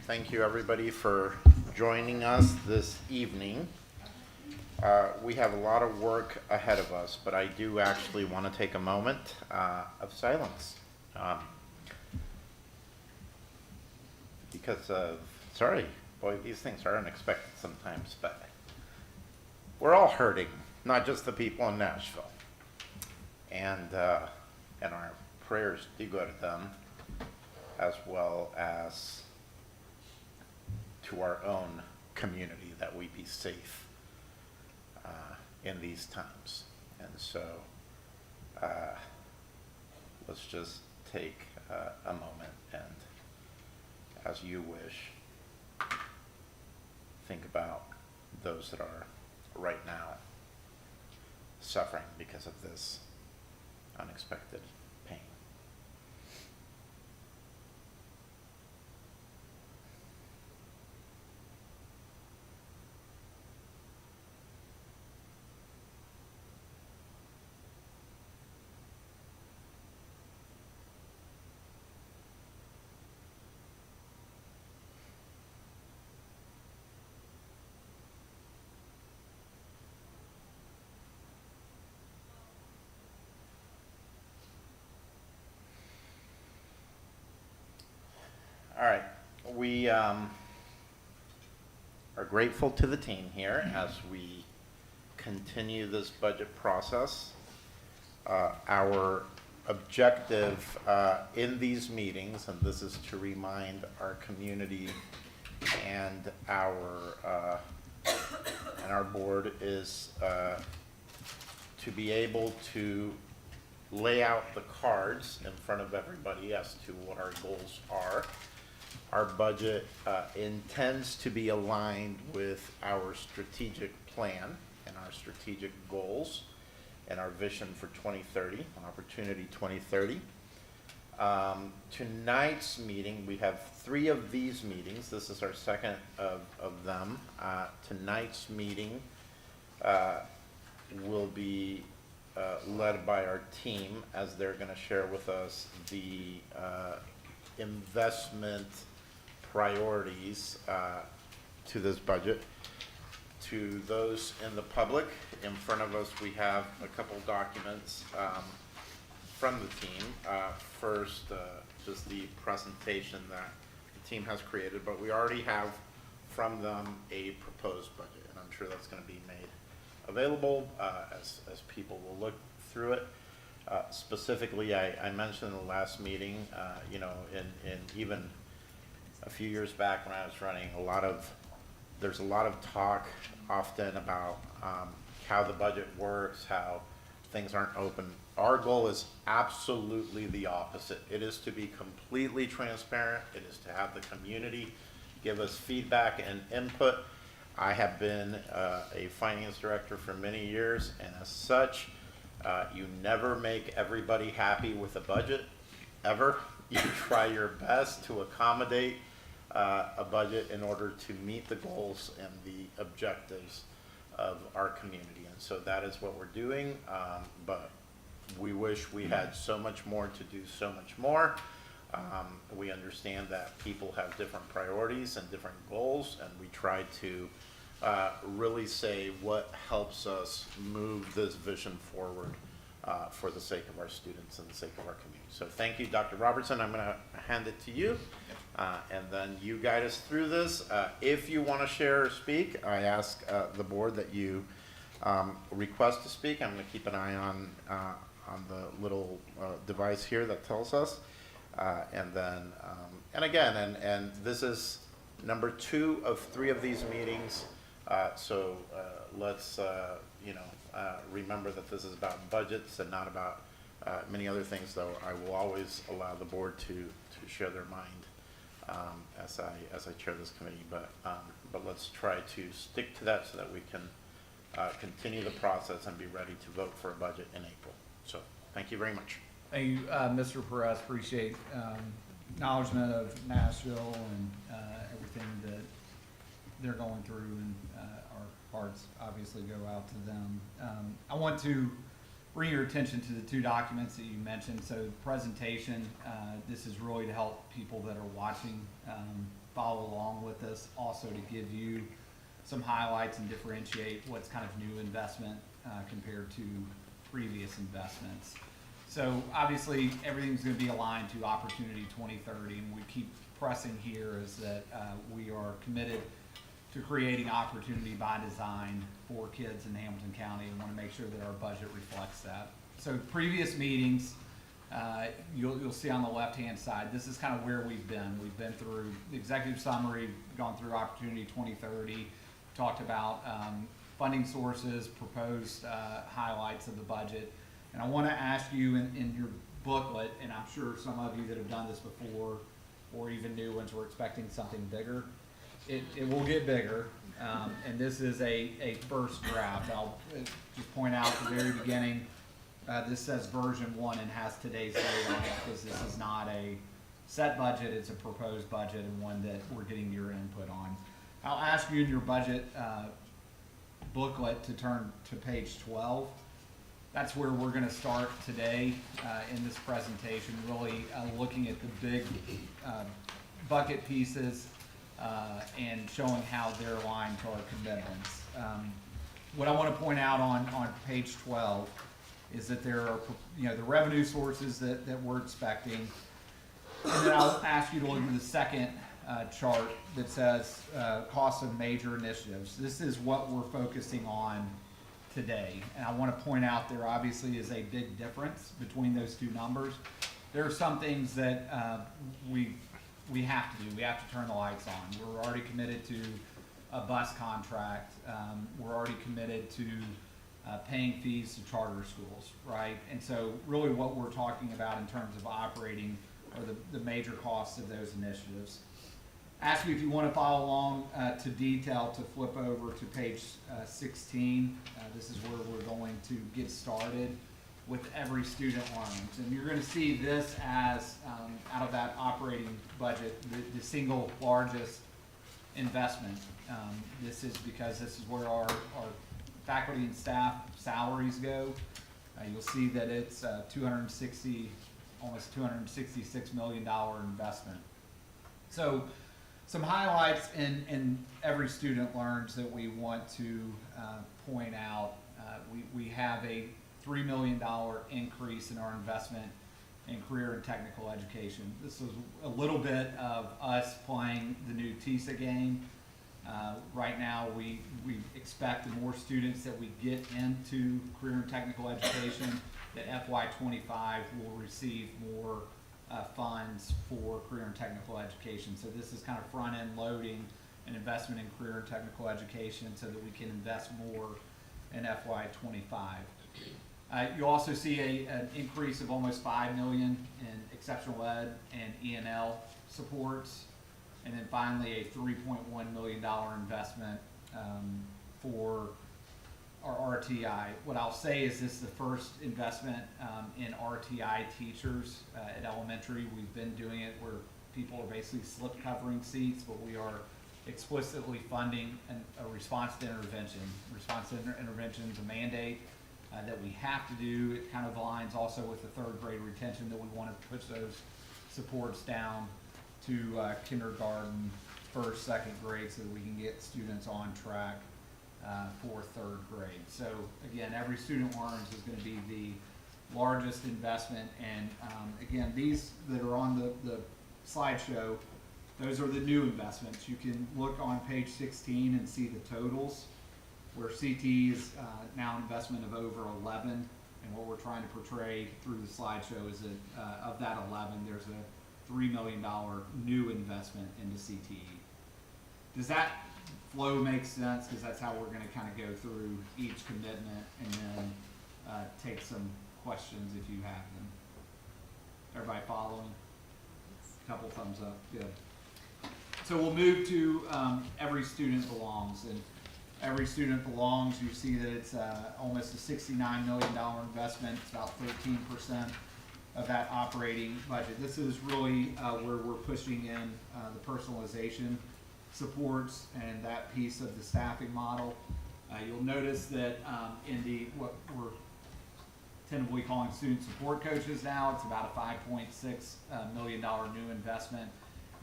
Thank you, everybody, for joining us this evening. We have a lot of work ahead of us, but I do actually want to take a moment of silence because of, sorry, boy, these things are unexpected sometimes, but we're all hurting, not just the people in Nashville. And our prayers do go to them, as well as to our own community, that we be safe in these times. And so let's just take a moment and, as you wish, think about those that are right now suffering because of this unexpected pain. All right, we are grateful to the team here as we continue this budget process. Our objective in these meetings, and this is to remind our community and our board, is to be able to lay out the cards in front of everybody as to what our goals are. Our budget intends to be aligned with our strategic plan and our strategic goals and our vision for 2030, Opportunity 2030. Tonight's meeting, we have 3 of these meetings. This is our second of them. Tonight's meeting will be led by our team, as they're going to share with us the investment priorities to this budget. To those in the public, in front of us we have a couple documents from the team. First, just the presentation that the team has created, but we already have from them a proposed budget, and I'm sure that's going to be made available as people will look through it. Specifically, I mentioned in the last meeting, in even a few years back when I was running, there's a lot of talk often about how the budget works, how things aren't open. Our goal is absolutely the opposite. It is to be completely transparent. It is to have the community give us feedback and input. I have been a finance director for many years, and as such, you never make everybody happy with a budget, ever. You try your best to accommodate a budget in order to meet the goals and the objectives of our community. And so that is what we're doing, but we wish we had so much more to do so much more. We understand that people have different priorities and different goals, and we try to really say what helps us move this vision forward for the sake of our students and the sake of our community. So thank you, Dr. Robertson. I'm going to hand it to you, and then you guide us through this. If you want to share or speak, I ask the board that you request to speak. I'm going to keep an eye on the little device here that tells us. And then, and again, and this is number 2 of 3 of these meetings. So let's, remember that this is about budgets and not about many other things, though I will always allow the board to share their mind as I chair this committee. But let's try to stick to that so that we can continue the process and be ready to vote for a budget in April. So thank you very much. Thank you, Mr. Perez. Appreciate acknowledgement of Nashville and everything that they're going through, and our hearts obviously go out to them. I want to bring your attention to the 2 documents that you mentioned. So the presentation, this is really to help people that are watching follow along with us, also to give you some highlights and differentiate what's kind of new investment compared to previous investments. So obviously, everything's going to be aligned to Opportunity 2030, and we keep pressing here is that we are committed to creating opportunity by design for kids in Hamilton County, and want to make sure that our budget reflects that. So previous meetings, you'll see on the left-hand side, this is kind of where we've been. We've been through the executive summary, gone through Opportunity 2030, talked about funding sources, proposed highlights of the budget. And I want to ask you in your booklet, and I'm sure some of you that have done this before, or even new ones, were expecting something bigger. It will get bigger, and this is a first draft. I'll just point out at the very beginning, this says version 1 and has today's date on it, because this is not a set budget, it's a proposed budget and one that we're getting your input on. I'll ask you in your budget booklet to turn to page 12. That's where we're going to start today in this presentation, really looking at the big bucket pieces and showing how they're aligned to our commitments. What I want to point out on page 12 is that there are, the revenue sources that we're expecting. And then I'll ask you to look at the second chart that says cost of major initiatives. This is what we're focusing on today. And I want to point out there obviously is a big difference between those two numbers. There are some things that we have to do. We have to turn the lights on. We're already committed to a bus contract. We're already committed to paying fees to charter schools, right? And so really what we're talking about in terms of operating are the major costs of those initiatives. Ask you if you want to follow along to detail to flip over to page 16. This is where we're going to get started with Every Student Learns. And you're going to see this as, out of that operating budget, the single largest investment. This is because this is where our faculty and staff salaries go. You'll see that it's almost $266 million investment. So some highlights in Every Student Learns that we want to point out. We have a $3 million increase in our investment in career and technical education. This is a little bit of us playing the new TISA game. Right now, we expect the more students that we get into career and technical education, that FY25 will receive more funds for career and technical education. So this is kind of front-end loading an investment in career and technical education so that we can invest more in FY25. You'll also see an increase of almost $5 million in exceptional ed and E&L supports. And then finally, a $3.1 million investment for our RTI. What I'll say is this is the first investment in RTI teachers at elementary. We've been doing it where people are basically slip covering seats, but we are explicitly funding a response to intervention. Response to intervention is a mandate that we have to do. It kind of aligns also with the third grade retention, that we want to push those supports down to kindergarten, first, second grade, so that we can get students on track for third grade. So again, Every Student Learns is going to be the largest investment. And again, these that are on the slideshow, those are the new investments. You can look on page 16 and see the totals, where CT is now an investment of over 11. And what we're trying to portray through the slideshow is that of that 11, there's a $3 million new investment into CTE. Does that flow make sense? Because that's how we're going to kind of go through each commitment and then take some questions if you have them. Everybody following? A couple thumbs up. Good. So we'll move to Every Student Belongs. And Every Student Belongs, you see that it's almost a $69 million investment. It's about 13% of that operating budget. This is really where we're pushing in the personalization supports and that piece of the staffing model. You'll notice that in what we're tentatively calling student support coaches now, it's about a $5.6 million new investment.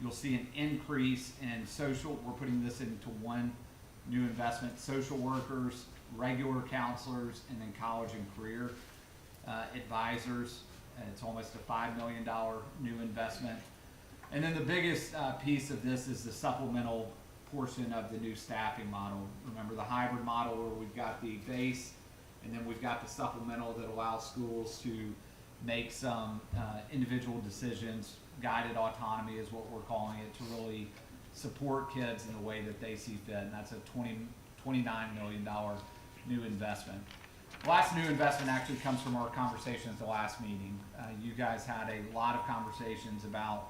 You'll see an increase in social, we're putting this into one new investment, social workers, regular counselors, and then college and career advisors. It's almost a $5 million new investment. And then the biggest piece of this is the supplemental portion of the new staffing model. Remember the hybrid model where we've got the base and then we've got the supplemental that allows schools to make some individual decisions. Guided autonomy is what we're calling it, to really support kids in the way that they see fit. And that's a $29 million new investment. The last new investment actually comes from our conversation at the last meeting. You guys had a lot of conversations about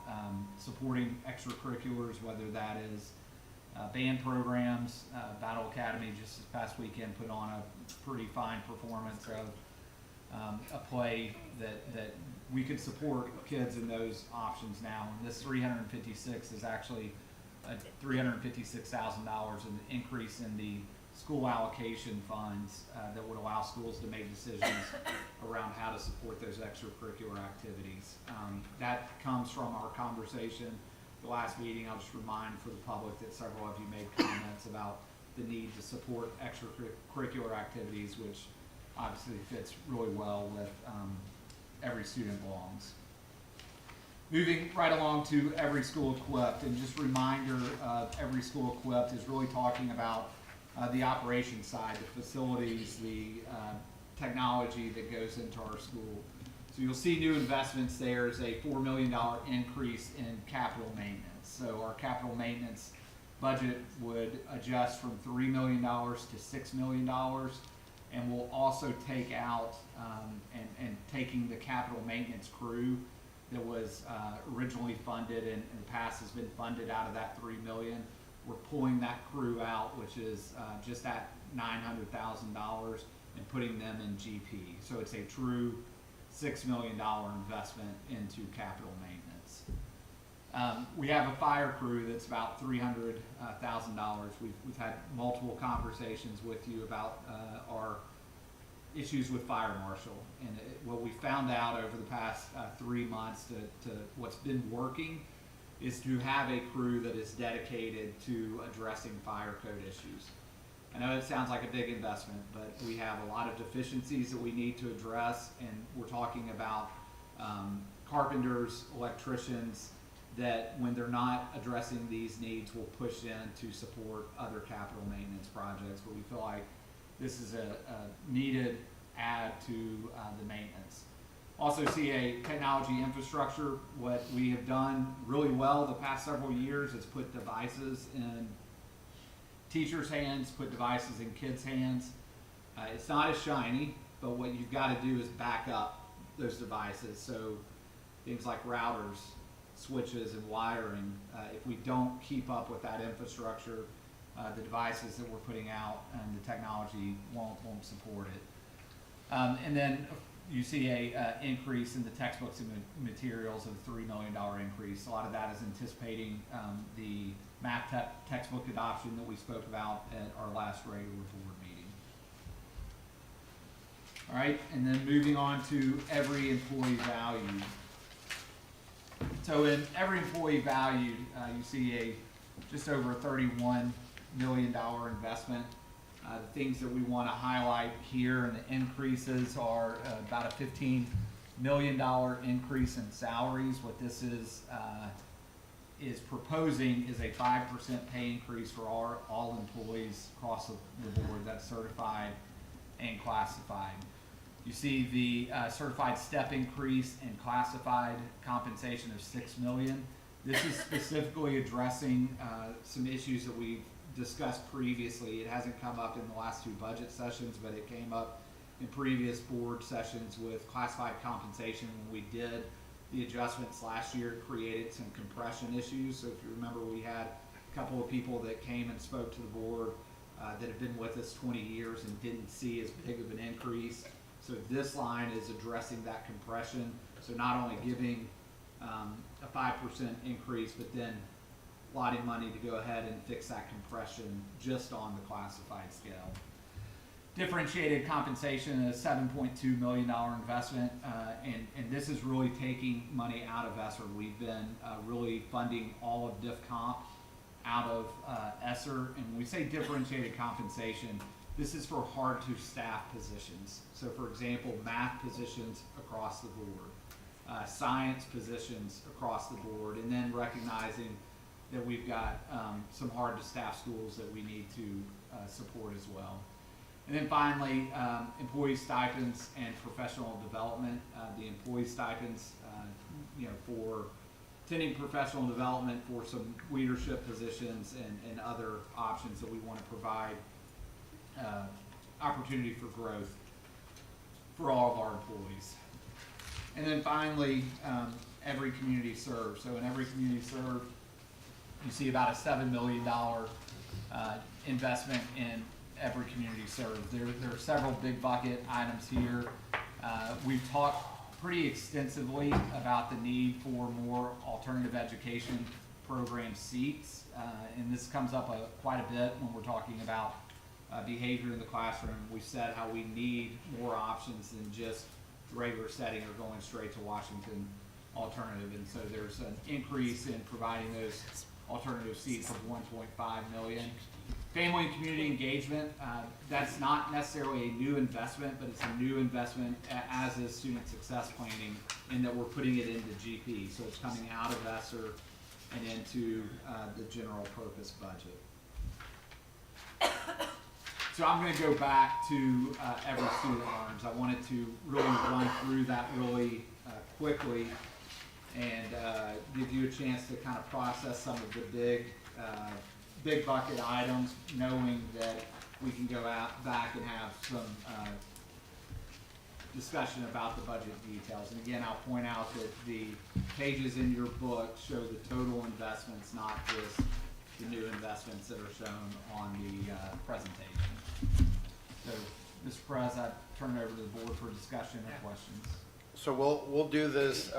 supporting extracurriculars, whether that is band programs. Battle Academy just this past weekend put on a pretty fine performance of a play that we could support kids in those options now. And this 356 is actually $356,000 an increase in the school allocation funds that would allow schools to make decisions around how to support those extracurricular activities. That comes from our conversation the last meeting. I'll just remind for the public that several of you made comments about the need to support extracurricular activities, which obviously fits really well with Every Student Belongs. Moving right along to Every School Equipped, and just a reminder of Every School Equipped is really talking about the operations side, the facilities, the technology that goes into our school. So you'll see new investments there is a $4 million increase in capital maintenance. So our capital maintenance budget would adjust from $3 million to $6 million. And we'll also take out and taking the capital maintenance crew that was originally funded and in the past has been funded out of that $3 million. We're pulling that crew out, which is just at $900,000, and putting them in GP. So it's a true $6 million investment into capital maintenance. We have a fire crew that's about $300,000. We've had multiple conversations with you about our issues with fire marshal, and what we found out over the past 3 months to what's been working is to have a crew that is dedicated to addressing fire code issues. I know it sounds like a big investment, but we have a lot of deficiencies that we need to address, and we're talking about carpenters, electricians, that when they're not addressing these needs will push in to support other capital maintenance projects, but we feel like this is a needed add to the maintenance. Also see a technology infrastructure. What we have done really well the past several years is put devices in teachers' hands, put devices in kids' hands. It's not as shiny, but what you've got to do is back up those devices. So things like routers, switches, and wiring, if we don't keep up with that infrastructure, the devices that we're putting out and the technology won't support it. And then you see a increase in the textbooks and materials of $3 million increase. A lot of that is anticipating the math textbook adoption that we spoke about at our last regular board meeting. All right, and then moving on to Every Employee Valued. So in Every Employee Valued, you see just over a $31 million investment. The things that we want to highlight here and the increases are about a $15 million increase in salaries. What this is proposing is a 5% pay increase for all employees across the board that's certified and classified. You see the certified step increase and classified compensation of $6 million. This is specifically addressing some issues that we've discussed previously. It hasn't come up in the last 2 budget sessions, but it came up in previous board sessions with classified compensation. When we did the adjustments last year, it created some compression issues. So if you remember, we had a couple of people that came and spoke to the board that have been with us 20 years and didn't see as big of an increase. So this line is addressing that compression. So not only giving a 5% increase, but then allotting money to go ahead and fix that compression just on the classified scale. differentiated compensation, a $7.2 million investment, and this is really taking money out of ESSER. We've been really funding all of diff comp out of ESSER, and when we say differentiated compensation, this is for hard to staff positions. So for example, math positions across the board, science positions across the board, and then recognizing that we've got some hard to staff schools that we need to support as well. And then finally, employee stipends and professional development. The employee stipends, for attending professional development for some leadership positions and other options that we want to provide opportunity for growth for all of our employees. And then finally, every community served. So in every community served, you see about a $7 million investment in every community served. There are several big bucket items here. We've talked pretty extensively about the need for more alternative education program seats, and this comes up quite a bit when we're talking about behavior in the classroom. We said how we need more options than just the regular setting or going straight to Washington alternative, and so there's an increase in providing those alternative seats of $1.5 million. Family and community engagement, that's not necessarily a new investment, but it's a new investment, as is student success planning, in that we're putting it into GP. So it's coming out of ESSER and into the general purpose budget. So I'm going to go back to every student learns. I wanted to really run through that really quickly and give you a chance to kind of process some of the big bucket items, knowing that we can go back and have some discussion about the budget details. And again, I'll point out that the pages in your book show the total investments, not just the new investments that are shown on the presentation. So, Mr. Perez, I turn it over to the board for discussion or questions. So we'll do this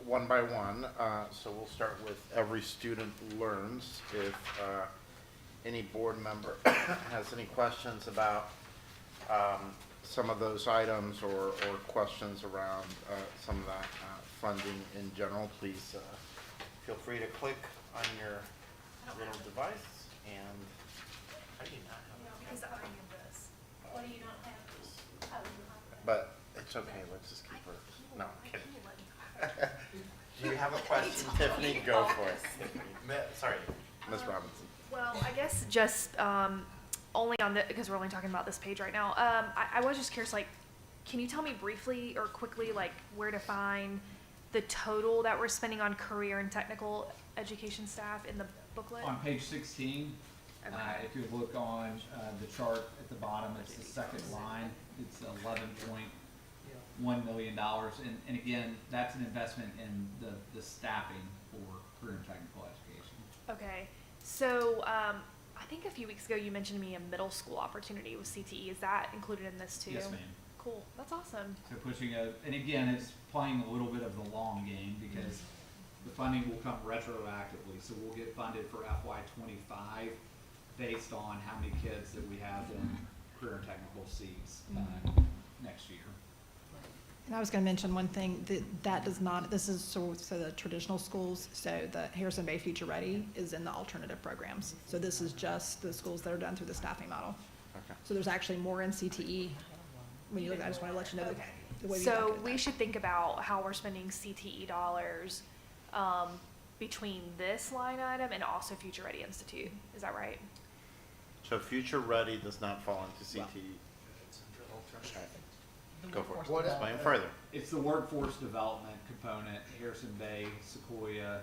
one by one. So we'll start with every student learns. If any board member has any questions about some of those items or questions around some of that funding in general, please feel free to click on your little device. And I do not have Because I have this. What do you not have? Oh, you have that. but it's okay. Let's just keep her. No, I'm kidding. Do you have a question, Tiffany? Go for it. Sorry, Ms. Robinson. Well, I guess just only on the, because we're only talking about this page right now. I was just curious, like, can you tell me briefly or quickly, like, where to find the total that we're spending on career and technical education staff in the booklet? On page 16, Okay. if you look on the chart at the bottom, it's the second line. It's $11.1 million, and again, that's an investment in the staffing for career and technical education. Okay. So I think a few weeks ago you mentioned to me a middle school opportunity with CTE. Is that included in this too? Yes, ma'am. Cool. That's awesome. So pushing and again, it's playing a little bit of the long game because the funding will come retroactively. So we'll get funded for FY25 based on how many kids that we have in career and technical seats next year. And I was going to mention one thing, that does not, this is so the traditional schools, so the Harrison Bay Future Ready is in the alternative programs. So this is just the schools that are done through the staffing model. Okay. So there's actually more in CTE. When you look, I just want to let you know Okay. the way we So bucket we that. should think about how we're spending CTE dollars between this line item and also Future Ready Institute. Is that right? So Future Ready does not fall into CTE. Go for it. Explain further. It's the workforce development component, Harrison Bay, Sequoia,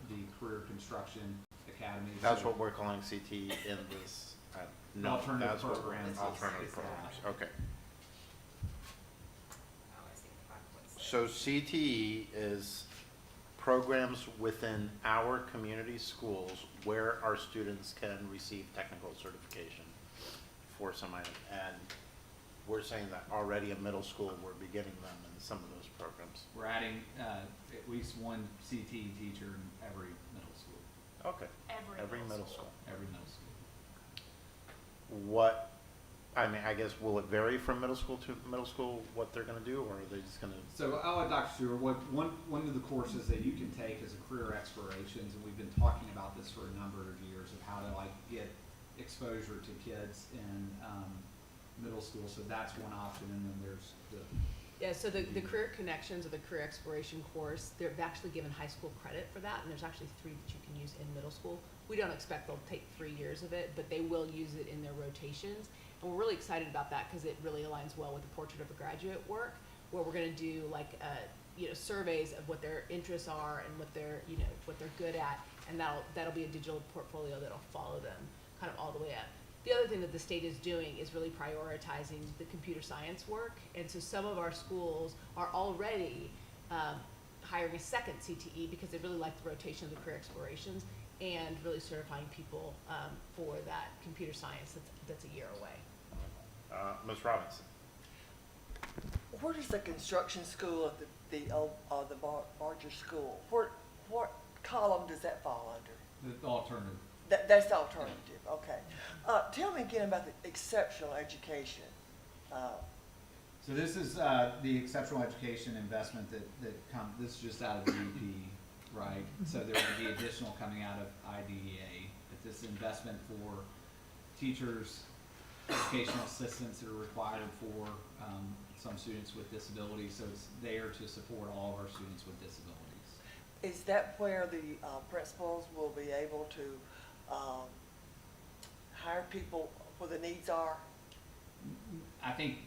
the career construction academy. That's what we're calling CTE in this. No, Alternative that's what we're programs. alternative It's programs. that. Okay. So CTE is programs within our community schools where our students can receive technical certification for some item. And we're saying that already in middle school, we're beginning them in some of those programs. We're adding at least one CTE teacher in every middle school. Okay. Every middle school. Every middle school. What I mean, I guess, will it vary from middle school to middle school, what they're gonna do, or are they just gonna? So I'll let Dr. Stewart, one of the courses that you can take is a career explorations, and we've been talking about this for a number of years of how to like get exposure to kids in middle school. So that's one option, and then there's the. Yeah, so the career connections or the career exploration course, they've actually given high school credit for that, and there's actually 3 that you can use in middle school. We don't expect they'll take 3 years of it, but they will use it in their rotations. And we're really excited about that because it really aligns well with the Portrait of a Graduate work, where we're going to do like surveys of what their interests are and what they're what they're good at, and that'll be a digital portfolio that'll follow them kind of all the way up. The other thing that the state is doing is really prioritizing the computer science work, and so some of our schools are already hiring a second CTE because they really like the rotation of the career explorations and really certifying people for that computer science that's a year away. Ms. Robinson? Where does the construction school of the Barger school, what column does that fall under? The alternative. That's the alternative, okay. Tell me again about the exceptional education. So this is the exceptional education investment this is just out of DEP, right? So there will be additional coming out of IDEA. But this investment for teachers, educational assistants that are required for some students with disabilities. So it's there to support all of our students with disabilities. Is that where the principals will be able to hire people where the needs are? I think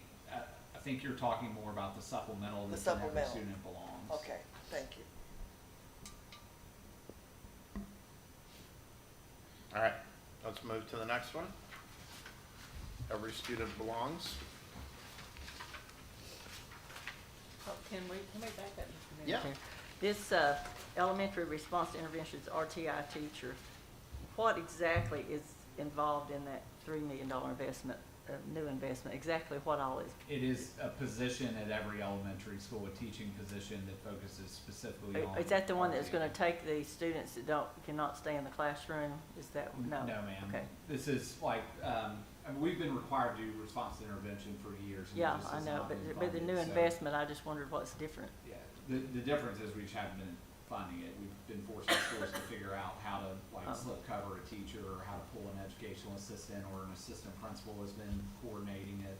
you're talking more about the supplemental The that every supplemental. student belongs. Okay, thank you. All right, let's move to the next one. Every student belongs. Oh, can we back up just a minute? Yeah. here? This elementary response interventions RTI teacher, what exactly is involved in that $3 million investment, new investment? Exactly what all is? It is a position at every elementary school, a teaching position that focuses specifically on. Is that the one that's RTI. gonna take the students that cannot stay in the classroom? Is that, no? No, ma'am. Okay. This is like, I mean, we've been required to do response intervention for years. And Yeah, this I has know, not been but the new funded, so- investment, I just wondered what's different. Yeah, the difference is we just haven't been funding it. We've been forcing schools to figure out how to like Oh. slip cover a teacher or how to pull an educational assistant, or an assistant principal has been coordinating it.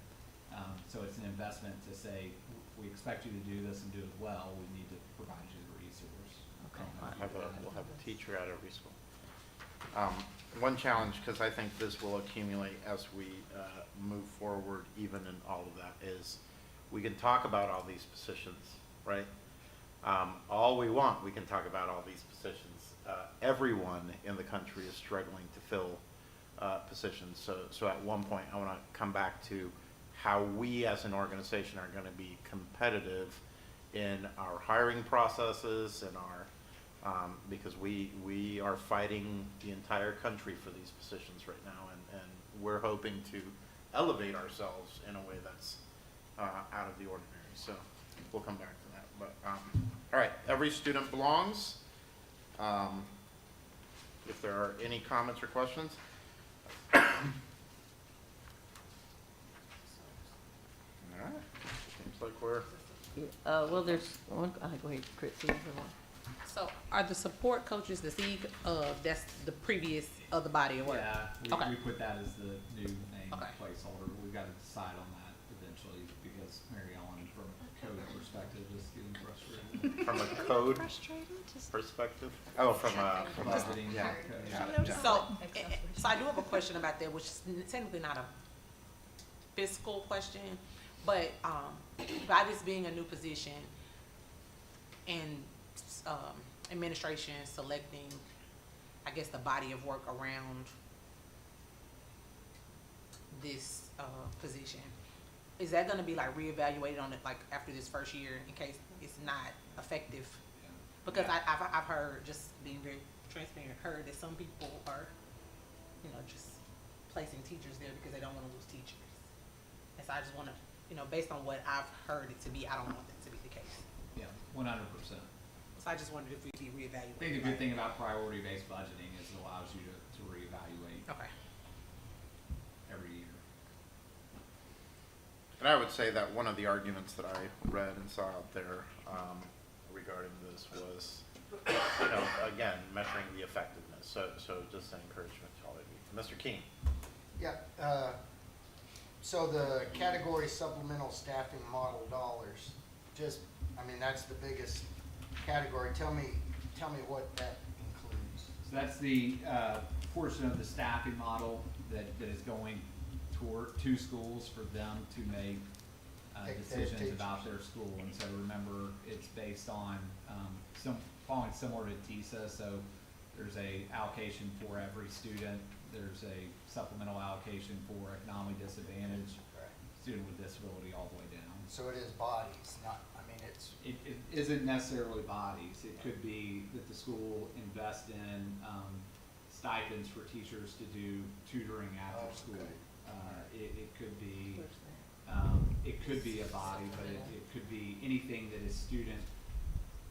So it's an investment to say, we expect you to do this and do it well. We need to provide you the resource. Okay. We'll have a teacher at every school. One challenge, because I think this will accumulate as we move forward, even in all of that, is we can talk about all these positions, right? All we want, we can talk about all these positions. Everyone in the country is struggling to fill positions. So at one point, I want to come back to how we as an organization are going to be competitive in our hiring processes and our, because we are fighting the entire country for these positions right now, and we're hoping to elevate ourselves in a way that's out of the ordinary. So we'll come back to that. But all right, every student belongs. If there are any comments or questions. All right, seems like we're. Well, there's one, go ahead, Chris, you have one. So are the support coaches the that's the previous other body of work? Yeah, Okay. we put that as the new name Okay. placeholder. We've got to decide on that eventually, because Mary Ellen, from a code perspective, is getting frustrated. From a code perspective? Oh, from a, Budgeting yeah. code. Yeah. So I do have a question about that, which is technically not a fiscal question, but by this being a new position and administration selecting, I guess, the body of work around this position, is that gonna be like reevaluated on it, like after this first year, in case it's not effective? Because I've heard, just being very transparent, heard that some people are, just placing teachers there because they don't wanna lose teachers. And so I just wanna, based on what I've heard it to be, I don't want that to be the case. Yeah, 100%. So I just wondered if we'd be I reevaluating. think the good thing about priority-based budgeting is it allows you to reevaluate Okay. every year. And I would say that one of the arguments that I read and saw out there regarding this was, you know, again, measuring the effectiveness. So just an encouragement to all of you. Mr. King. Yeah, so the category supplemental staffing model dollars, just, I mean, that's the biggest category. Tell me what that includes. So that's the portion of the staffing model that is going to schools for them to make Take their decisions teachers. about their school. And so remember, it's based on following similar to TISA. So there's a allocation for every student. There's a supplemental allocation for economically disadvantaged, Right. student with disability, all the way down. So it is bodies, not, I mean, it's, It isn't necessarily bodies. It could be that the school invest in stipends for teachers to do tutoring after Oh, school. okay. It could be, Where's that? it could be a body, but it could be anything that is student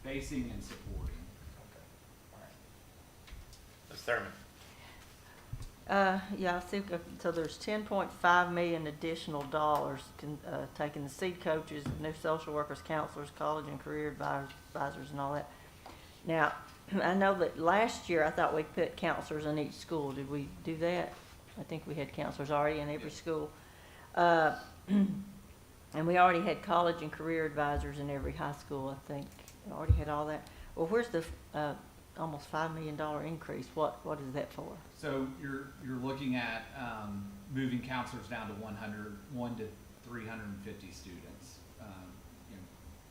facing and supporting. okay, all right. Ms. Thurman. Yeah, I see, so there's 10.5 million additional dollars taking the seed coaches, new social workers, counselors, college and career advisors and all that. Now, I know that last year I thought we put counselors in each school. Did we do that? I think we had counselors already in every school. And we already had college and career advisors in every high school, I think. We already had all that. Well, where's the almost $5 million increase? What is that for? So you're looking at moving counselors down to 1 to 350 students. You know,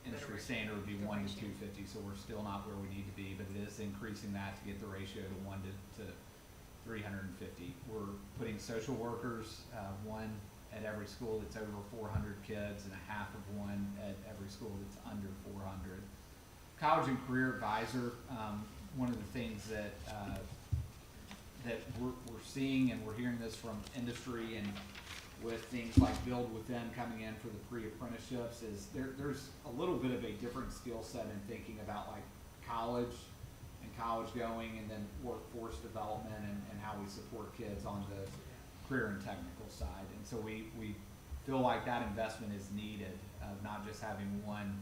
industry standard would be 1 to 250, so we're still not where we need to be, but it is increasing that to get the ratio to 1 to 350. We're putting social workers, one at every school that's over 400 kids and a half of one at every school that's under 400. College and career advisor, one of the things that we're seeing, and we're hearing this from industry and with things like Build Within coming in for the pre-apprenticeships, is there's a little bit of a different skill set in thinking about like college and college going, and then workforce development and how we support kids on the career and technical side. And so we feel like that investment is needed, of not just having one,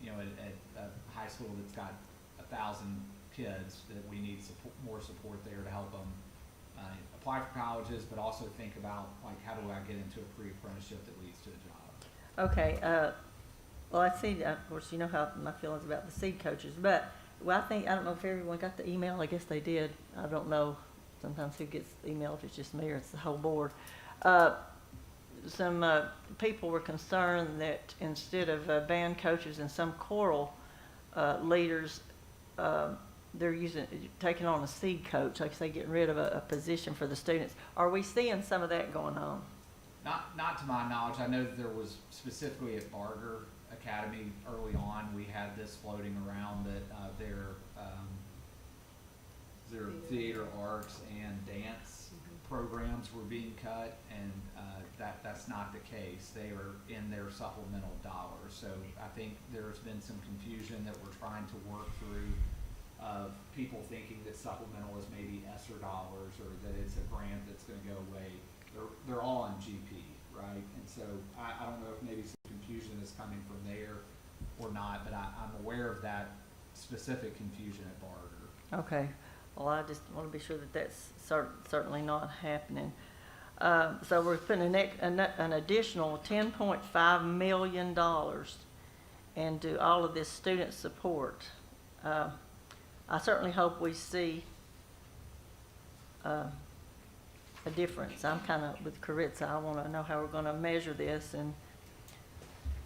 you know, at a high school that's got 1,000 kids, that we need more support there to help them apply for colleges, but also think about like, how do I get into a pre-apprenticeship that leads to a job? Okay, well, I see, of course, you know how my feelings about the seed coaches, but, well, I don't know if everyone got the email. I guess they did. I don't know sometimes who gets the email, if it's just me or it's the whole board. Some people were concerned that instead of band coaches and some choral leaders, they're taking on a seed coach, like I say, getting rid of a position for the students. Are we seeing some of that going on? Not to my knowledge. I know that there was specifically at Barger Academy early on, we had this floating around that their theater arts and dance programs were being cut, and that's not the case. They are in their supplemental dollars. So I think there's been some confusion that we're trying to work through, of people thinking that supplemental is maybe ESSER dollars, or that it's a grant that's going to go away. They're all on GP, right? And so I don't know if maybe some confusion is coming from there or not, but I'm aware of that specific confusion at Barger. Okay, well, I just want to be sure that that's certainly not happening. So we're putting an additional $10.5 million into all of this student support. I certainly hope we see a difference. I'm kind of with Caritza. I want to know how we're going to measure this, and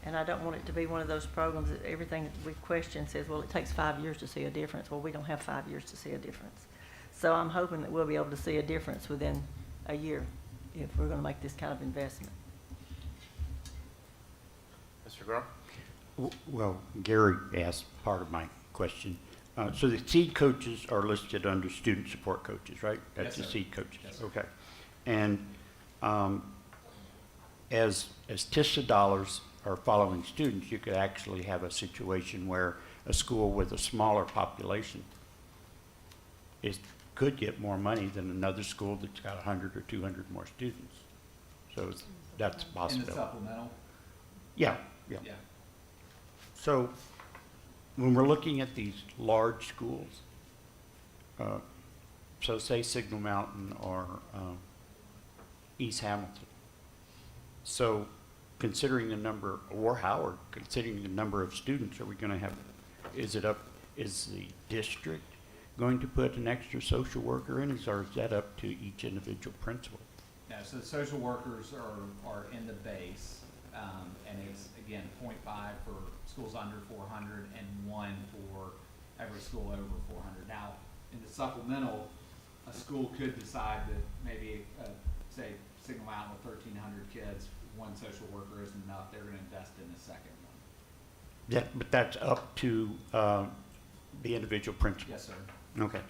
I don't want it to be one of those programs that everything that we question says, well, it takes 5 years to see a difference. Well, we don't have 5 years to see a difference. So I'm hoping that we'll be able to see a difference within a year if we're going to make this kind of investment. Mr. Groh? Well, Gary asked part of my question. So the seed coaches are listed under student support coaches, right? That's Yes, the sir. seed coaches. Yes, sir. Okay. And as TISA dollars are following students, you could actually have a situation where a school with a smaller population could get more money than another school that's got 100 or 200 more students. So that's a In the possibility. supplemental, Yeah, yeah. Yeah. So when we're looking at these large schools, so say Signal Mountain or East Hamilton. So considering the number, or Howard, considering the number of students, are we going to have, is the district going to put an extra social worker in, or is that up to each individual principal? No, so the social workers are in the base, and it's, again, 0.5 for schools under 400 and 1 for every school over 400. Now, in the supplemental, a school could decide that maybe, say, Signal Mountain with 1,300 kids, one social worker isn't enough, they're gonna invest in the second one. Yeah, but that's up to the individual principal? Yes, sir. Okay.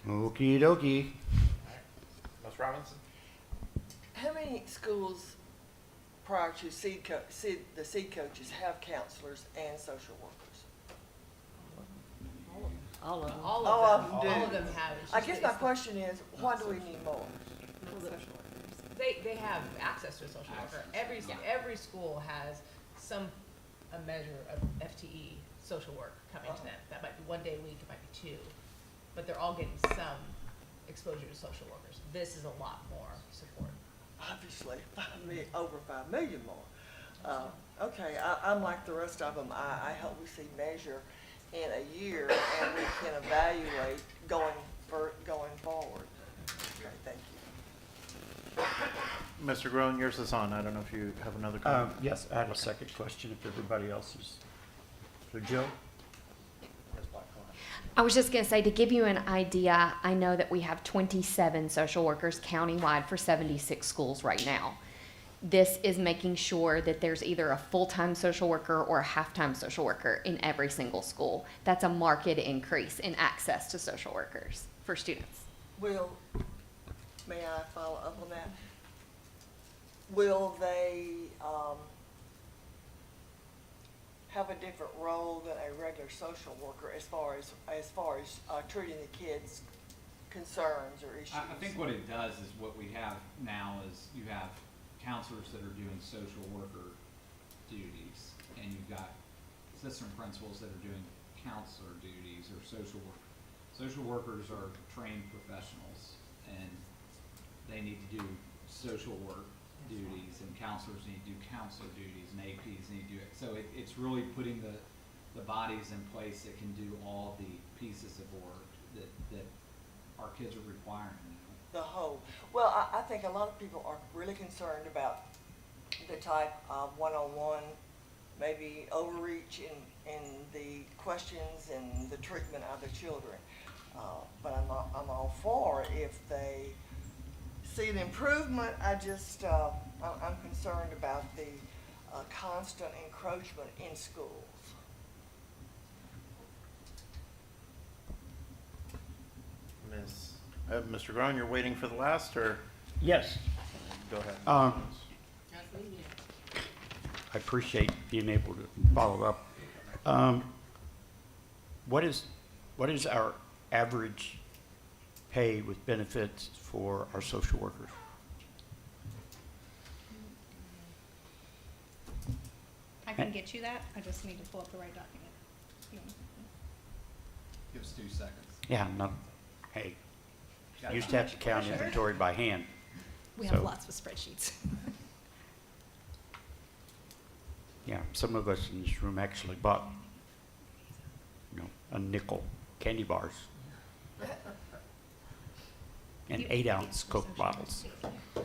Okey dokey. Ms. Robinson? How many schools prior to the seed coaches have counselors and social workers? All of them. All All of of them, them do. all of them have. It's I just guess that my it's- question is, why do we need more? They have access to a social worker. Every school has a measure of FTE social work coming to them. That might be 1 day a week, it might be 2, but they're all getting some exposure to social workers. This is a lot more support. Obviously, over 5 million more. Okay, I'm like the rest of them. I hope we see measure in a year and we can evaluate going forward. Okay, thank you. Mr. Groen, yours is on. I don't know if you have another comment. Yes, I have a second question if everybody else is. So Jill? I was just going to say, to give you an idea, I know that we have 27 social workers countywide for 76 schools right now. This is making sure that there's either a full-time social worker or a half-time social worker in every single school. That's a marked increase in access to social workers for students. May I follow up on that? Will they have a different role than a regular social worker as far as treating the kids' concerns or issues? I think what it does is what we have now is you have counselors that are doing social worker duties, and you've got assistant principals that are doing counselor duties or social work. Social workers are trained professionals, and they need to do social work duties, and counselors need to do counselor duties, and APs need to do it. So it's really putting the bodies in place that can do all the pieces of work that our kids are requiring now. The whole. Well, I think a lot of people are really concerned about the type of one-on-one, maybe overreach in the questions and the treatment of the children. But I'm all for if they see an improvement. I'm concerned about the constant encroachment in schools. Mr. Groen, you're waiting for the last, or Yes. go ahead? I appreciate being able to follow up. What is our average pay with benefits for our social workers? I can get you that, I just need to pull up the right document. You want- Give us 2 seconds. Yeah, no, hey, used to have to count inventory by hand. We have So- lots of spreadsheets. Yeah, some of us in this room actually bought, a nickel candy bars and 8-ounce Coke bottles. I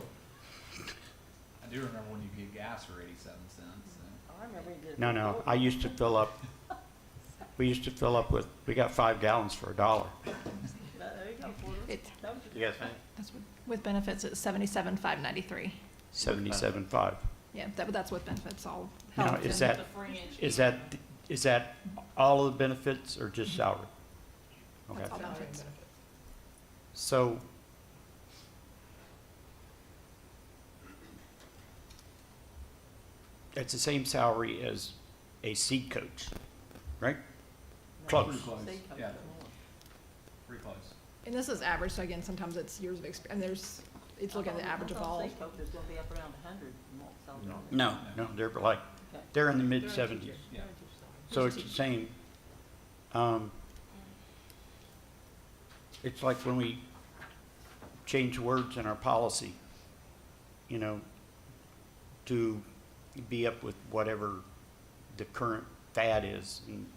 do remember when you get gas for 87 cents. So. I remember you did. No, I used to fill up, we got 5 gallons for $1. There you go. It, You guys find? that's with benefits, it's 77,593. 77.5. Yeah, that's with benefits, all Now, health is and- that, is that all of the benefits or just salary? Okay, That's all benefits. so it's the same salary as a seed coach, right? Close. Pretty close. Yeah, pretty close. And this is average, so again, sometimes it's years of experience, and there's it's looking at the average of all. Seed coach is gonna be up around 100. No, they're like, they're in the mid-70s. Yeah. So it's the same. It's like when we change words in our policy, you know, to be up with whatever the current fad is. And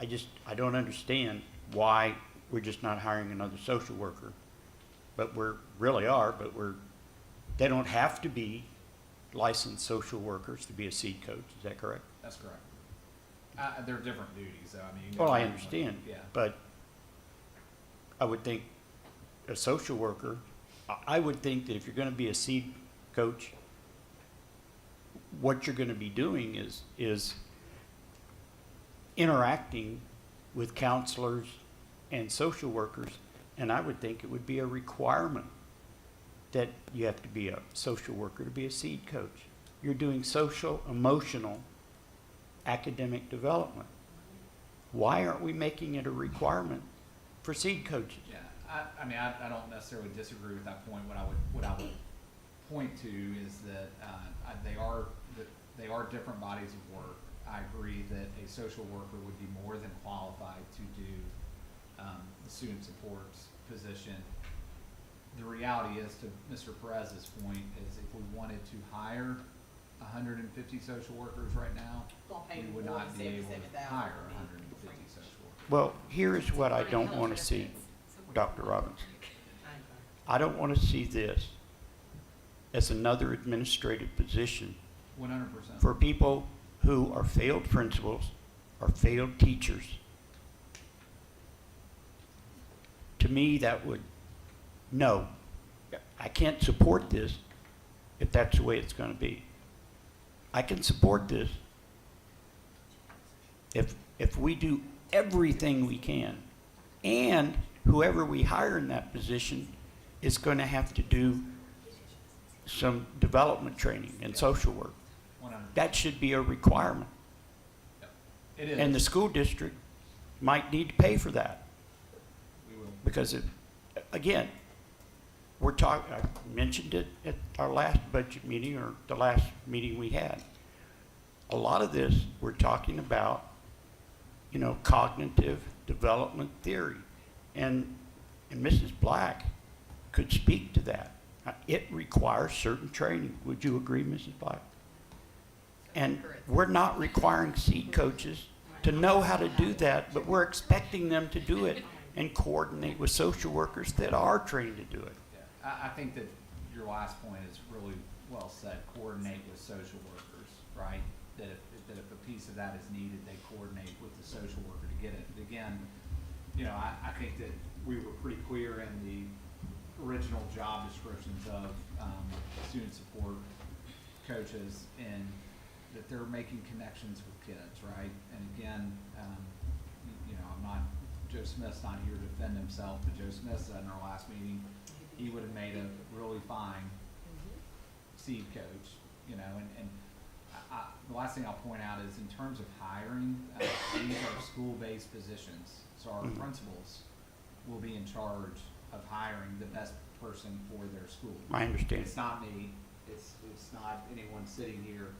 I don't understand why we're just not hiring another social worker. But really are, but they don't have to be licensed social workers to be a seed coach. Is that correct? That's correct. They're different duties, so I mean. Well, I understand. Yeah. But I would think a social worker, I would think that if you're going to be a seed coach, what you're going to be doing is interacting with counselors and social workers, and I would think it would be a requirement that you have to be a social worker to be a seed coach. You're doing social, emotional, academic development. Why aren't we making it a requirement for seed coaches? Yeah, I mean, I don't necessarily disagree with that point. What I would point to is that they are different bodies of work. I agree that a social worker would be more than qualified to do the student support position. The reality is, to Mr. Perez's point, is if we wanted to hire 150 social workers right now, we would not be able to hire 150 social workers. Well, here is what I don't want to see, Dr. Robbins. I don't want to see this as another administrative position 100%. for people who are failed principals or failed teachers. To me, that would, no, I can't support this if that's the way it's going to be. I can support this if we do everything we can, and whoever we hire in that position is going to have to do some development training and social work. 100%. That should be a requirement. It is. And the school district might need to pay for that. We will. Because, again, I mentioned it at our last budget meeting, or the last meeting we had. A lot of this, we're talking about, cognitive development theory. And Mrs. Black could speak to that. It requires certain training. Would you agree, Mrs. Black? And we're not requiring seed coaches to know how to do that, but we're expecting them to do it and coordinate with social workers that are trained to do it. Yeah. I think that your last point is really well said. Coordinate with social workers, right? That if a piece of that is needed, they coordinate with the social worker to get it. But again, I think that we were pretty clear in the original job descriptions of student support coaches, and that they're making connections with kids, right? And again, Joe Smith's not here to defend himself, but Joe Smith said in our last meeting, he would have made a really fine seed coach, and the last thing I'll point out is, in terms of hiring, these are school-based positions, so our principals will be in charge of hiring the best person for their school. I understand. It's not me, it's not anyone sitting here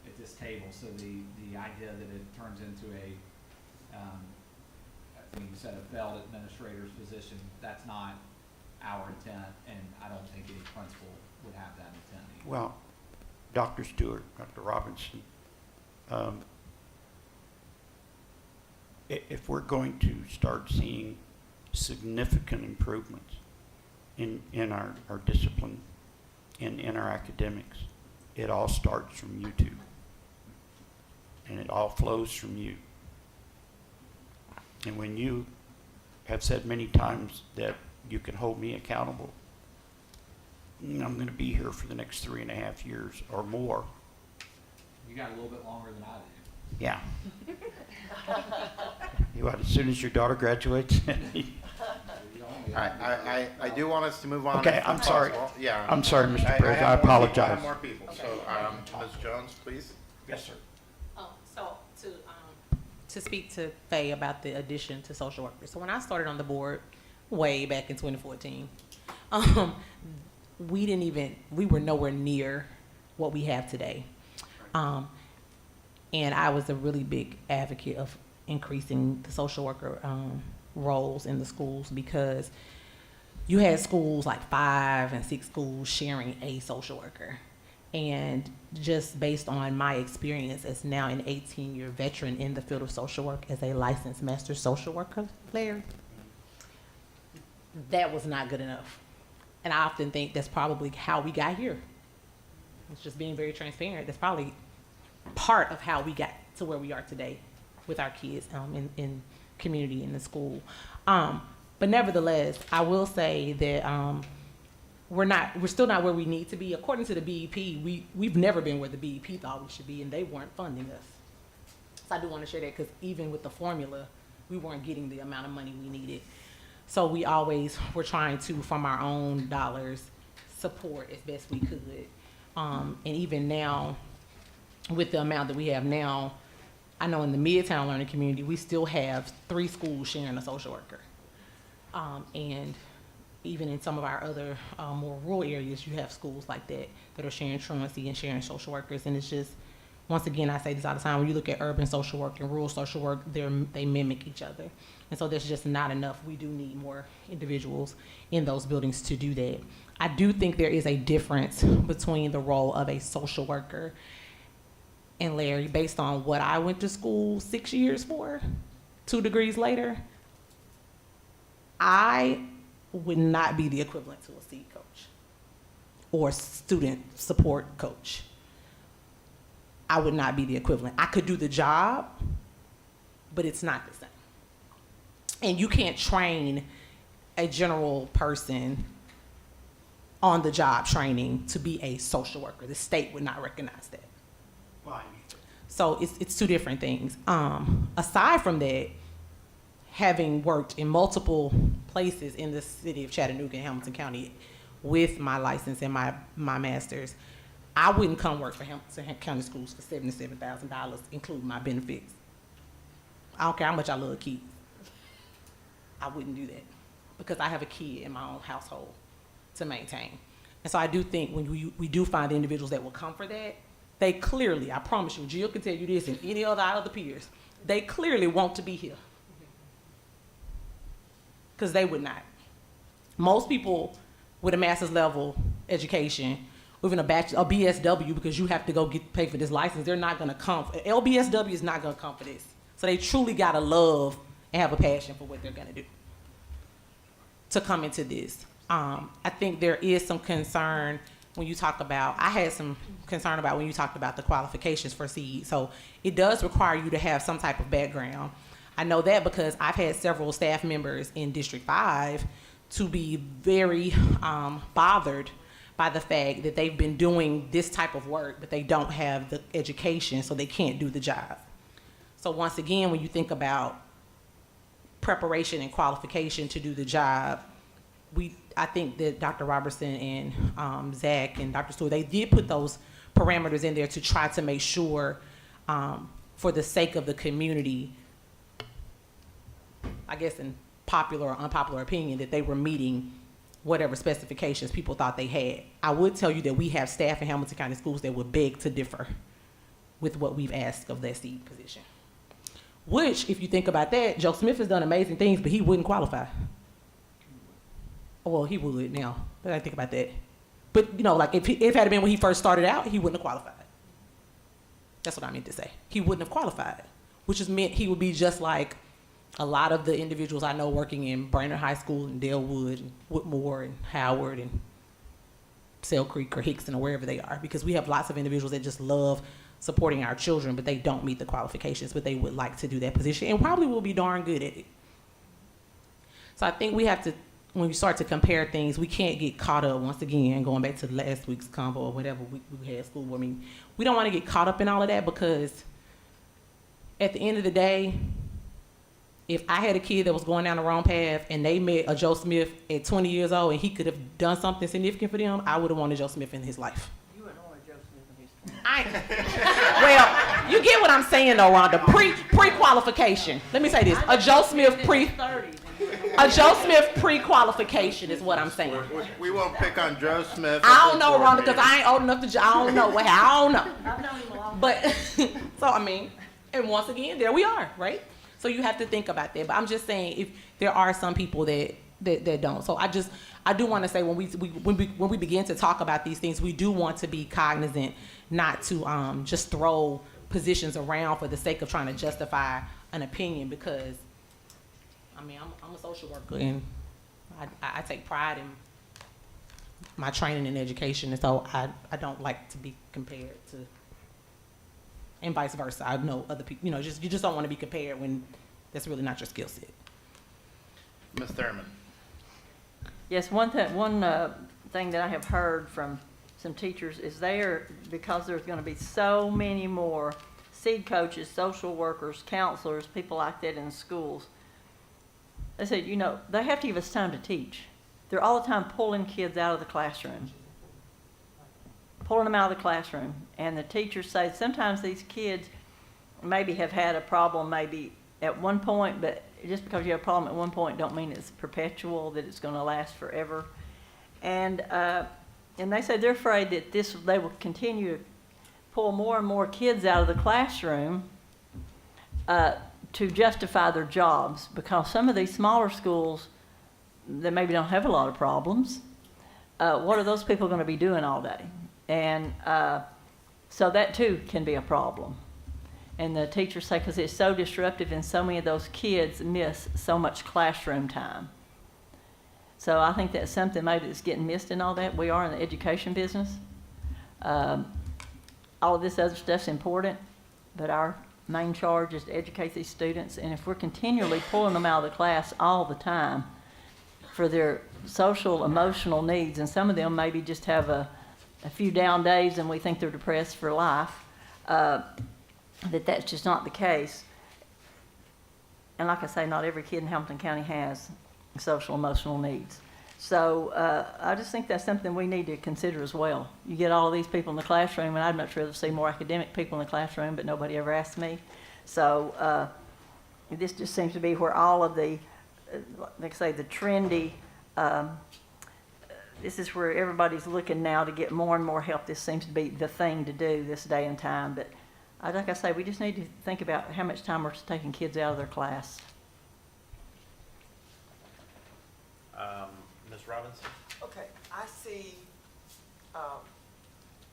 at this table, so the idea that it turns into I think you said a failed administrator's position, that's not our intent, and I don't think any principal would have that intent either. Well, Dr. Stewart, Dr. Robinson, if we're going to start seeing significant improvements in our discipline and in our academics, it all starts from you two. And it all flows from you. And when you have said many times that you can hold me accountable, I'm going to be here for the next 3.5 years or more. You got a little bit longer than I do. Yeah. As soon as your daughter graduates? I do want us to move on. Okay, if I'm sorry. possible. Yeah. I'm sorry, Mr. President, I have more people. I apologize. have more people. So, Ms. Jones, please. Yes, sir. So to speak to Faye about the addition to social workers. So when I started on the board way back in 2014, We were nowhere near what we have today. And I was a really big advocate of increasing the social worker roles in the schools, because you had schools like 5 and 6 schools sharing a social worker. And just based on my experience as now an 18-year veteran in the field of social work as a licensed master social worker, Larry, that was not good enough. And I often think that's probably how we got here. It's just being very transparent. That's probably part of how we got to where we are today with our kids in community, in the school. But nevertheless, I will say that we're still not where we need to be. According to the BEP, we've never been where the BEP thought we should be, and they weren't funding us. So I do want to share that, because even with the formula, we weren't getting the amount of money we needed. So we always were trying to, from our own dollars, support as best we could. And even now, with the amount that we have now, I know in the Midtown Learning Community, we still have 3 schools sharing a social worker. And even in some of our other more rural areas, you have schools like that are sharing truancy and sharing social workers. And it's just, once again, I say this all the time, when you look at urban social work and rural social work, they mimic each other. And so there's just not enough. We do need more individuals in those buildings to do that. I do think there is a difference between the role of a social worker and Larry, based on what I went to school 6 years for, 2 degrees later. I would not be the equivalent to a seed coach or student support coach. I would not be the equivalent. I could do the job, but it's not the same. And you can't train a general person on the job training to be a social worker. The state would not recognize that. Why? So it's 2 different things. Aside from that, having worked in multiple places in the city of Chattanooga and Hamilton County with my license and my master's, I wouldn't come work for Hamilton County Schools for $77,000, including my benefits. I don't care how much I love kids. I wouldn't do that, because I have a kid in my own household to maintain. And so I do think when we do find individuals that will come for that, they clearly, I promise you, Jill can tell you this and any other peers, they clearly want to be here. Because they would not. Most people with a master's level education, even a BSW, because you have to go pay for this license, they're not gonna come. LBSW is not gonna come for this. So they truly gotta love and have a passion for what they're gonna do to come into this. I think there is some concern when you talk about, I had some concern about when you talked about the qualifications for SEED. So it does require you to have some type of background. I know that because I've had several staff members in District 5 to be very bothered by the fact that they've been doing this type of work, but they don't have the education, so they can't do the job. So once again, when you think about preparation and qualification to do the job, I think that Dr. Robertson and Zach and Dr. Stewart, they did put those parameters in there to try to make sure, for the sake of the community, I guess in popular or unpopular opinion, that they were meeting whatever specifications people thought they had. I would tell you that we have staff in Hamilton County Schools that would beg to differ with what we've asked of that SEED position. Which, if you think about that, Joe Smith has done amazing things, but he wouldn't qualify. Well, he would now, but I think about that. But, like, if it had been when he first started out, he wouldn't have qualified. That's what I meant to say. He wouldn't have qualified, which just meant he would be just like a lot of the individuals I know working in Brainerd High School and Dalewood and Woodmore and Howard and Sale Creek or Hickson or wherever they are, because we have lots of individuals that just love supporting our children, but they don't meet the qualifications, but they would like to do that position and probably will be darn good at it. So I think we have to, when we start to compare things, we can't get caught up, once again, going back to last week's convo or whatever we had school board meeting. We don't want to get caught up in all of that, because at the end of the day, if I had a kid that was going down the wrong path and they met a Joe Smith at 20 years old and he could have done something significant for them, I would have wanted Joe Smith in his life. You wouldn't want a Joe Smith in his 20s. You get what I'm saying though, Rhonda, pre-qualification. Let me say this, a Joe Smith pre-qualification is what I'm saying. We won't pick on Joe Smith. I don't know, Rhonda, because I ain't old enough to, I don't know, I don't know. I've known him a long time. But, so I mean, and once again, there we are, right? So you have to think about that. But I'm just saying, if there are some people that don't. So I do want to say when we begin to talk about these things, we do want to be cognizant not to just throw positions around for the sake of trying to justify an opinion, because I mean, I'm a social worker and I take pride in my training and education, and so I don't like to be compared to, and vice versa. I know other people, you just don't want to be compared when that's really not your skill set. Ms. Thurman. Yes, one thing that I have heard from some teachers is because there's going to be so many more seed coaches, social workers, counselors, people like that in schools. They said, they have to give us time to teach. They're all the time pulling kids out of the classroom. Pulling them out of the classroom. And the teachers say sometimes these kids maybe have had a problem maybe at one point, but just because you have a problem at one point don't mean it's perpetual, that it's going to last forever. And they say they're afraid that they will continue to pull more and more kids out of the classroom to justify their jobs, because some of these smaller schools that maybe don't have a lot of problems, what are those people going to be doing all day? And so that too can be a problem. And the teachers say because it's so disruptive and so many of those kids miss so much classroom time. So I think that's something maybe that's getting missed in all that. We are in the education business. All of this other stuff's important, but our main charge is to educate these students. And if we're continually pulling them out of the class all the time for their social, emotional needs, and some of them maybe just have a few down days and we think they're depressed for life, that's just not the case. And like I say, not every kid in Hamilton County has social, emotional needs. So I just think that's something we need to consider as well. You get all of these people in the classroom, and I'd much rather see more academic people in the classroom, but nobody ever asks me. So this just seems to be where all of the, like I say, the trendy, this is where everybody's looking now to get more and more help. This seems to be the thing to do this day and time. But like I say, we just need to think about how much time we're taking kids out of their class. Ms. Robinson? Okay, I see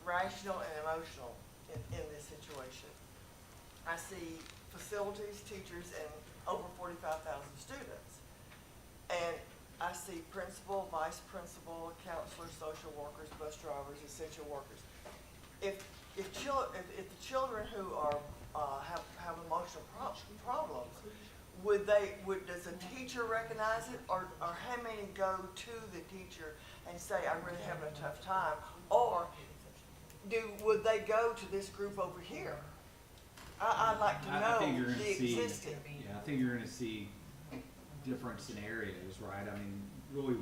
rational and emotional in this situation. I see facilities, teachers, and over 45,000 students. And I see principal, vice principal, counselors, social workers, bus drivers, essential workers. If the children who are have emotional problems, does a teacher recognize it, or how many go to the teacher and say, I'm really having a tough time, or would they go to this group over here? I'd like to know the existing. Yeah, I think you're going to see different scenarios, right? I mean, really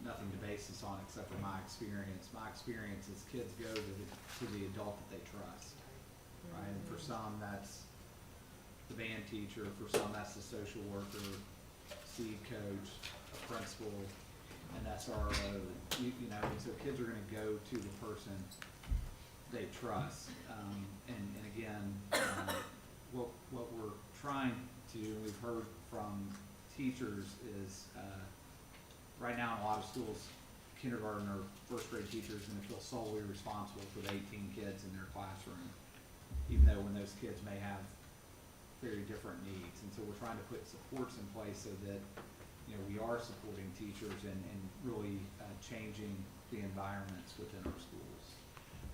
nothing to base this on except for my experience. My experience is kids go to the adult that they trust, right? And for some, that's the band teacher. For some, that's the social worker, seed coach, a principal, an SRO. And so kids are going to go to the person they trust. And again, what we're trying to do, and we've heard from teachers, is right now in a lot of schools, kindergarten or first grade teachers are going to feel solely responsible for the 18 kids in their classroom, even though when those kids may have very different needs. And so we're trying to put supports in place so that we are supporting teachers and really changing the environments within our schools.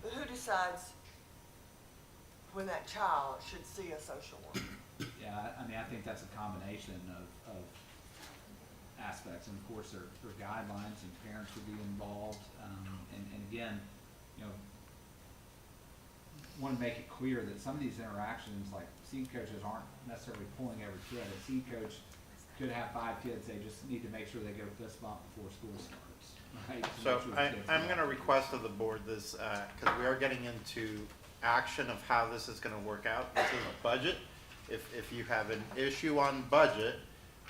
But who decides when that child should see a social worker? Yeah, I mean, I think that's a combination of aspects, and of course there are guidelines, and parents should be involved. And again, want to make it clear that some of these interactions, like seed coaches, aren't necessarily pulling every kid. A seed coach could have 5 kids. They just need to make sure they go fist bump before school starts. Right? So I'm going to request of the board this, because we are getting into action of how this is gonna work out. This is a budget. If you have an issue on budget,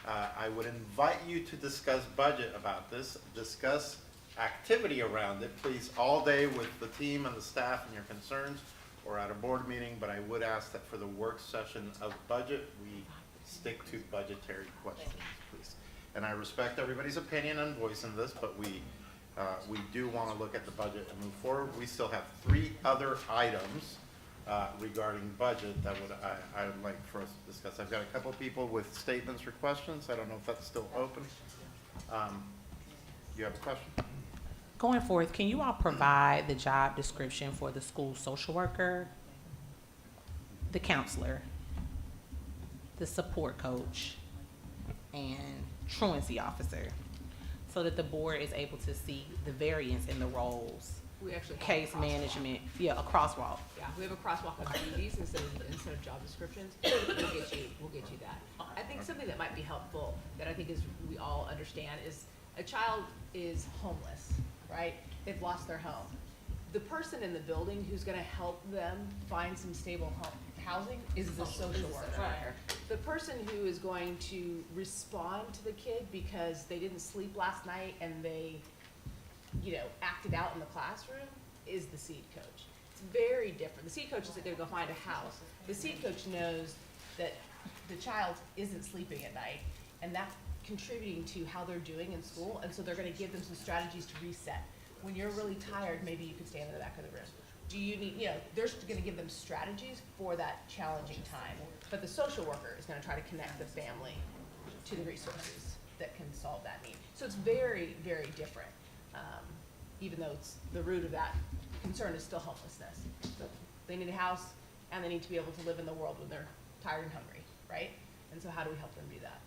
I would invite you to discuss budget about this, discuss activity around it, please, all day with the team and the staff and your concerns, or at a board meeting, but I would ask that for the work session of budget, we stick to budgetary questions, please. And I respect everybody's opinion and voice in this, but we do want to look at the budget and move forward. We still have 3 other items regarding budget that I would like for us to discuss. I've got a couple people with statements or questions. I don't know if that's still open. You have a question? Going forth, can you all provide the job description for the school social worker, the counselor, the support coach, and truancy officer, so that the board is able to see the variance in the roles, We actually have a case crosswalk. management, yeah, a crosswalk. Yeah, we have a crosswalk of duties instead of job descriptions. We'll get you that. I think something that might be helpful, that I think is, we all understand, is a child is homeless, right? They've lost their home. The person in the building who's gonna help them find some stable housing is the social worker. The person who is going to respond to the kid because they didn't sleep last night and they, acted out in the classroom is the seed coach. It's very different. The seed coach isn't gonna go find a house. The seed coach knows that the child isn't sleeping at night, and that's contributing to how they're doing in school, and so they're gonna give them some strategies to reset. When you're really tired, maybe you could stand in the back of the room. Do you need, they're gonna give them strategies for that challenging time, but the social worker is gonna try to connect the family to the resources that can solve that need. So it's very, very different, even though it's, the root of that concern is still homelessness. So they need a house, and they need to be able to live in the world when they're tired and hungry, right? And so how do we help them do that?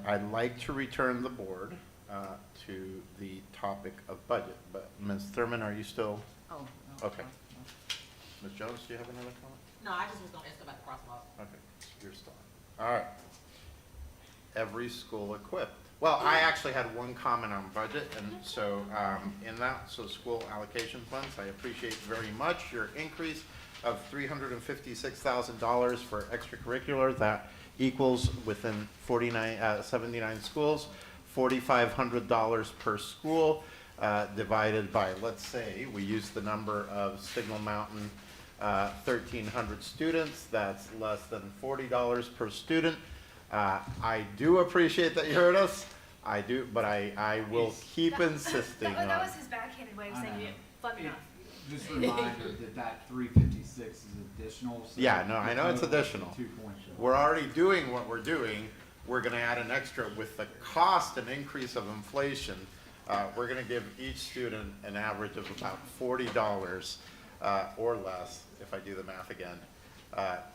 I'd like to return the board to the topic of budget, but Ms. Thurman, are you still? Oh, Okay. Ms. Jones, do you have another comment? No, I just was gonna ask about the crosswalk. Okay, you're still on. All right. Every school equipped. Well, I actually had one comment on budget, and so school allocation funds, I appreciate very much your increase of $356,000 for extracurricular. That equals within 79 schools, $4,500 per school, divided by, let's say, we use the number of Signal Mountain, 1,300 students, that's less than $40 per student. I do appreciate that you heard us, I do, but I will keep insisting on. That was his backhanded way of saying you didn't fund enough. Just a reminder that 356 is additional. So Yeah, no, I know it's the total is additional. 2.2. We're already doing what we're doing, we're gonna add an extra with the cost and increase of inflation. We're gonna give each student an average of about $40 or less, if I do the math again,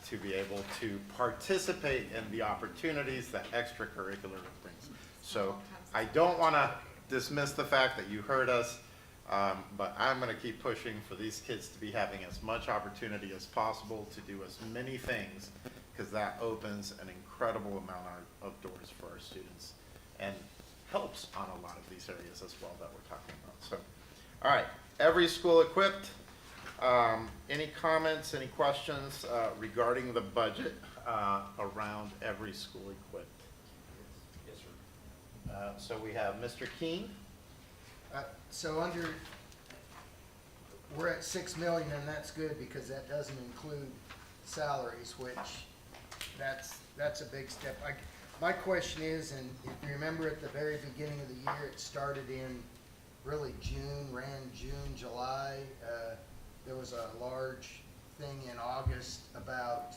to be able to participate in the opportunities that extracurricular brings. So I don't wanna dismiss the fact that you heard us, but I'm gonna keep pushing for these kids to be having as much opportunity as possible to do as many things, because that opens an incredible amount of doors for our students and helps on a lot of these areas as well that we're talking about. So, all right, every school equipped. Any comments, any questions regarding the budget around every school equipped? Yes, sir. So we have Mr. Keene. So we're at 6 million, and that's good because that doesn't include salaries, which that's a big step. My question is, and if you remember at the very beginning of the year, it started in really ran June, July. There was a large thing in August about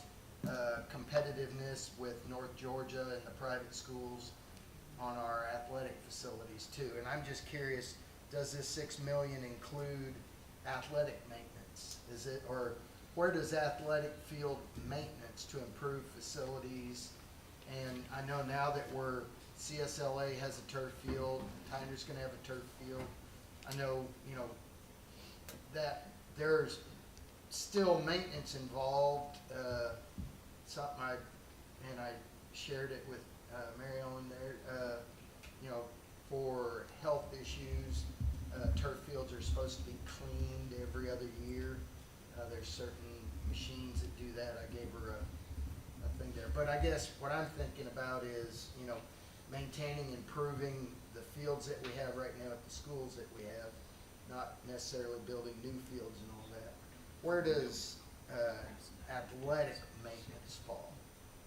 competitiveness with North Georgia and the private schools on our athletic facilities too. And I'm just curious, does this 6 million include athletic maintenance? Is it, or where does athletic field maintenance to improve facilities? And I know now that CSLA has a turf field, Tyner's gonna have a turf field. I know, that there's still maintenance involved, something I shared it with Mary Ellen there, for health issues, turf fields are supposed to be cleaned every other year. There's certain machines that do that. I gave her a thing there. But I guess what I'm thinking about is, you know, maintaining, improving the fields that we have right now at the schools that we have, not necessarily building new fields and all that. Where does athletic maintenance fall?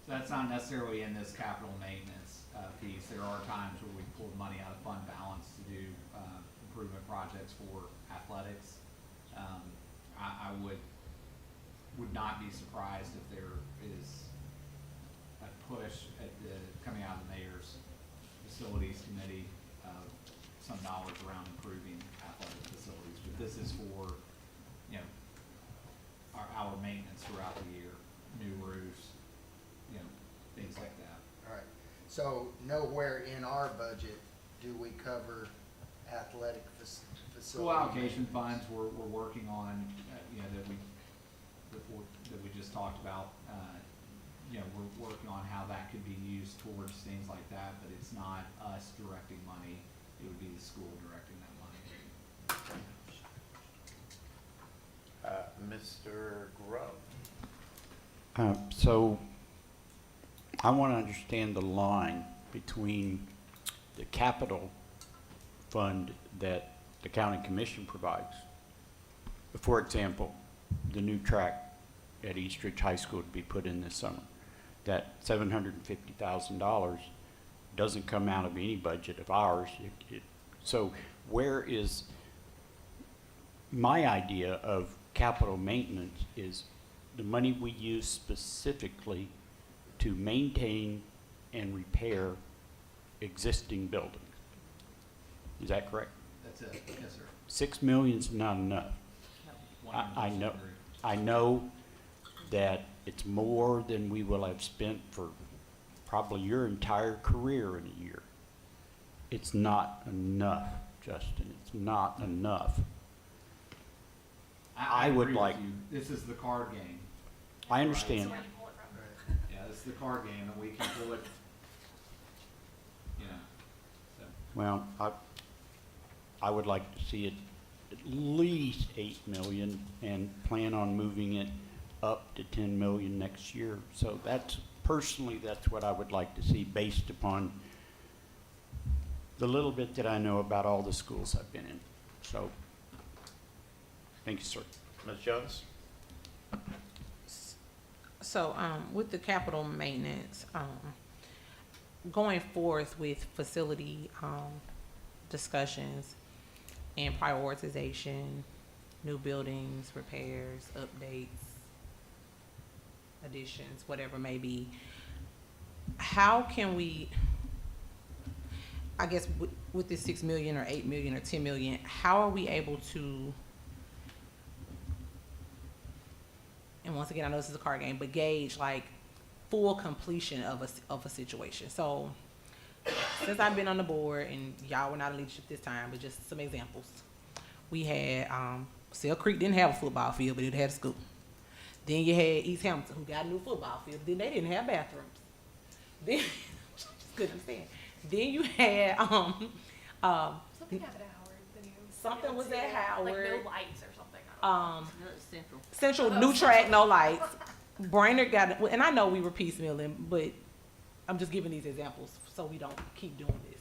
So that's not necessarily in this capital maintenance piece. There are times where we pulled money out of fund balance to do improvement projects for athletics. I would not be surprised if there is a push at coming out of the mayor's facilities committee of some dollars around improving athletic facilities. But this is for, you know, our maintenance throughout the year, new roofs, you know, things like that. All right, so nowhere in our budget do we cover athletic facility. School allocation funds, we're working on, you know, that we just talked about. You know, we're working on how that could be used towards things like that, but it's not us directing money. It would be the school directing that money. Mr. Grove? So I want to understand the line between the capital fund that the county commission provides. For example, the new track at Eastridge High School to be put in this summer. That $750,000 doesn't come out of any budget of ours. So where is my idea of capital maintenance is the money we use specifically to maintain and repair existing buildings. Is that correct? That's it, yes, sir. 6 million's not enough. I know, I know that it's more than we will have spent for probably your entire career in a year. It's not enough, Justin. It's not enough. I would agree with like- you. This is the card game. I understand. So where do you pull it from? Yeah, this is the card game, and we can pull it, you know, so. Well, I would like to see it at least 8 million and plan on moving it up to 10 million next year. So that's what I would like to see based upon the little bit that I know about all the schools I've been in. So, thank you, sir. Ms. Jones? So, with the capital maintenance, going forth with facility, discussions and prioritization, new buildings, repairs, updates, additions, whatever may be, how can we, I guess with this 6 million or 8 million or 10 million, how are we able to, and once again, I know this is a card game, but gauge like full completion of a situation? So since I've been on the board, and y'all were not in leadership this time, but just some examples. We had, Sale Creek didn't have a football field, but it had a school. Then you had East Hamilton, who got a new football field. Then they didn't have bathrooms. Then, just couldn't understand. Then you had, Something happened at Howard, the new. Something was at Like Howard. no lights or something. I don't know. Central, new track, no lights. Brainerd got, and I know we were piecemealing, but I'm just giving these examples so we don't keep doing this.